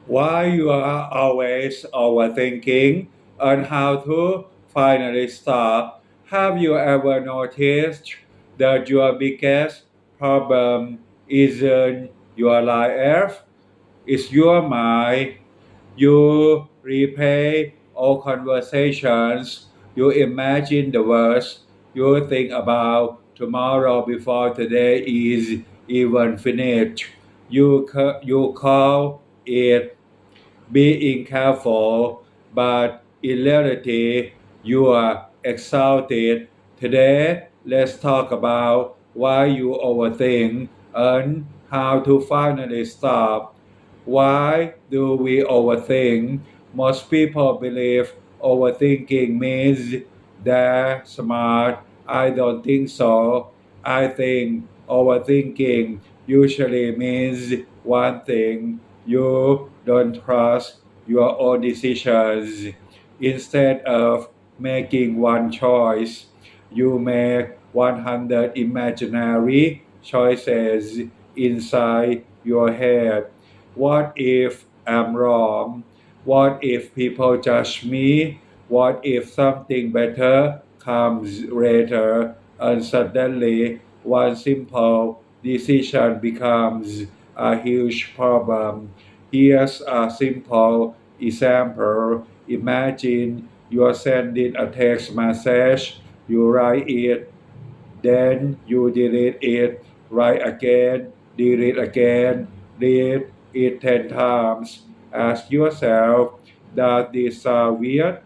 Why you are always overthinking and how to finally stop. Have you ever noticed that your biggest problem isn't your life, it's your mind? You replay all conversations, you imagine the worst, you think about tomorrow before today is even finished. You call it being careful, but in reality, you are exhausted. Today, let's talk about why you overthink and how to finally stop. Why do we overthink? Most people believe overthinking means they're smart. I don't think so. I think overthinking usually means one thing: you don't trust your own decisions. Instead of making one choice, you make 100 imaginary choices inside your head. What if I'm wrong? What if people judge me? What if something better comes later? And suddenly, one simple decision becomes a huge problem. Here's a simple example. Imagine you're sending a text message, you write it, then you delete it, write again, delete again, read it 10 times. Ask yourself, does this sound weird?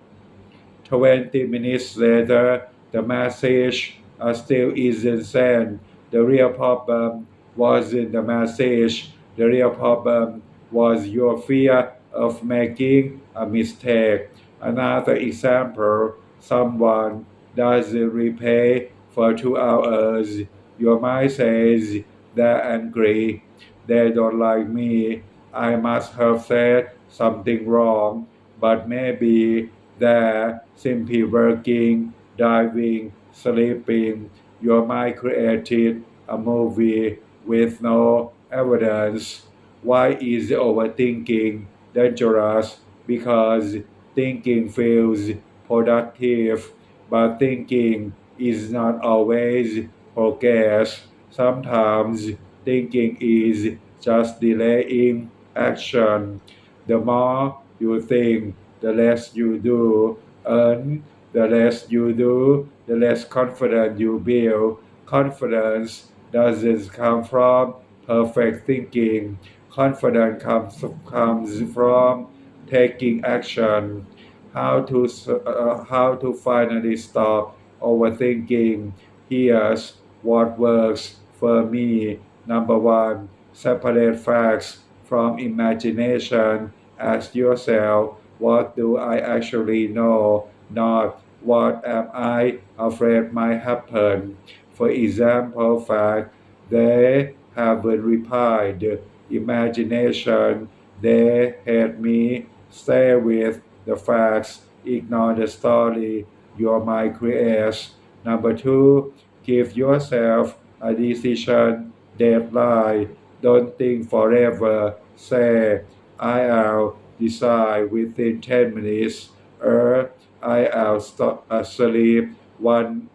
20 minutes later, the message still isn't sent. The real problem wasn't the message. The real problem was your fear of making a mistake. Another example, someone doesn't repay for 2 hours. Your mind says they're angry. They don't like me. I must have said something wrong. But maybe they're simply working, diving, sleeping. Your mind created a movie with no evidence. Why is overthinking dangerous? Because thinking feels productive, but thinking is not always progress. Sometimes thinking is just delaying action. The more you think, the less you do, and the less you do, the less confident you build. Confidence doesn't come from perfect thinking. Confidence comes from taking action. How to finally stop overthinking? Here's what works for me. Number one, separate facts from imagination. Ask yourself, what do I actually know? Not what am I afraid might happen. For example, fact, they haven't replied. Imagination, they hate me. Stay with the facts. Ignore the story your mind creates. Number two, give yourself a decision deadline. Don't think forever. Say, I'll decide within 10 minutes, or I'll stop sleep one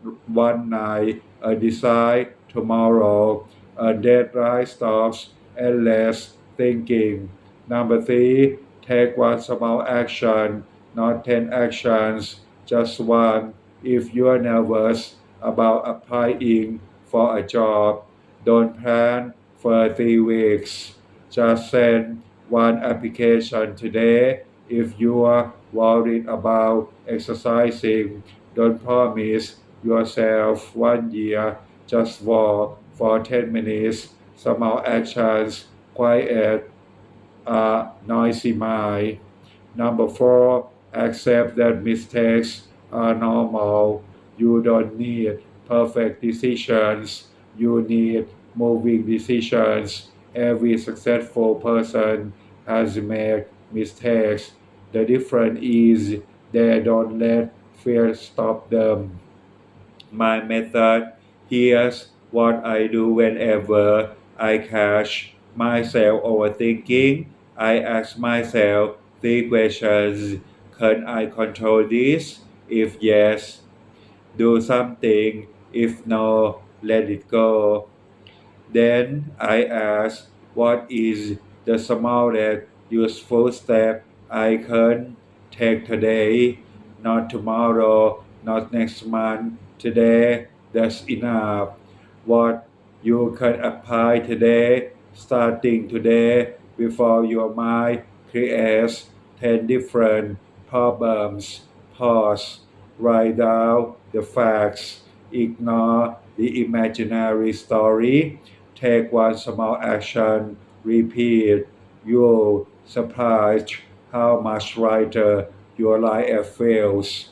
night, decide tomorrow. A deadline stops endless thinking. Number three, take one small action, not 10 actions, just one. If you're nervous about applying for a job, don't plan for 3 weeks. Just send one application today. If you are worried about exercising, don't promise yourself 1 year. Just walk for 10 minutes. Small actions, quiet a noisy mind. Number four, accept that mistakes are normal. You don't need perfect decisions. You need moving decisions. Every successful person has made mistakes. The difference is they don't let fear stop them. My method: here's what I do whenever I catch myself overthinking. I ask myself three questions. Can I control this? If yes, do something. If no, let it go. Then I ask, what is the smallest useful step I can take today? Not tomorrow, not next month. Today, that's enough. What you can apply today, starting today, before your mind creates 10 different problems. Pause. Write down the facts. Ignore the imaginary story. Take one small action. Repeat. You'll surprised how much lighter your life feels.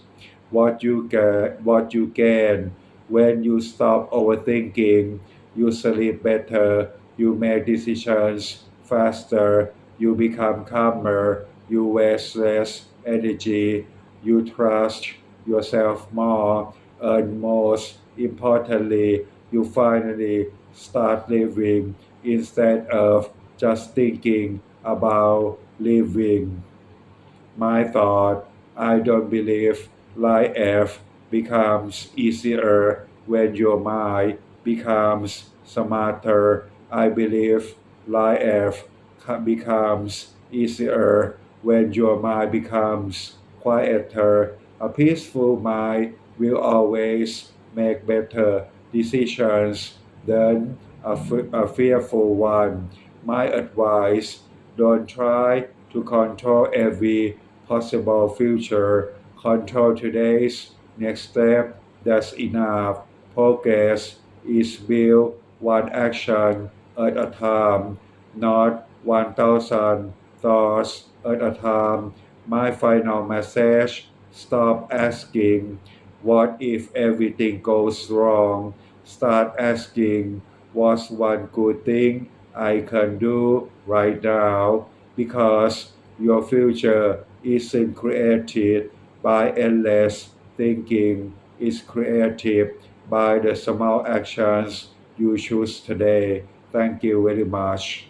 What you gain when you stop overthinking. You sleep better. You make decisions faster. You become calmer. You waste less energy. You trust yourself more. And most importantly, you finally start living instead of just thinking about living. My thought, I don't believe life becomes easier when your mind becomes smarter. I believe life becomes easier when your mind becomes quieter. A peaceful mind will always make better decisions than a fearful one. My advice, don't try to control every possible future. Control today's next step. That's enough. Progress is built one action at a time, not 1,000 thoughts at a time. My final message, stop asking, what if everything goes wrong? Start asking, what's one good thing I can do right now? Because your future isn't created by endless thinking, it's created by the small actions you choose today. Thank you very much.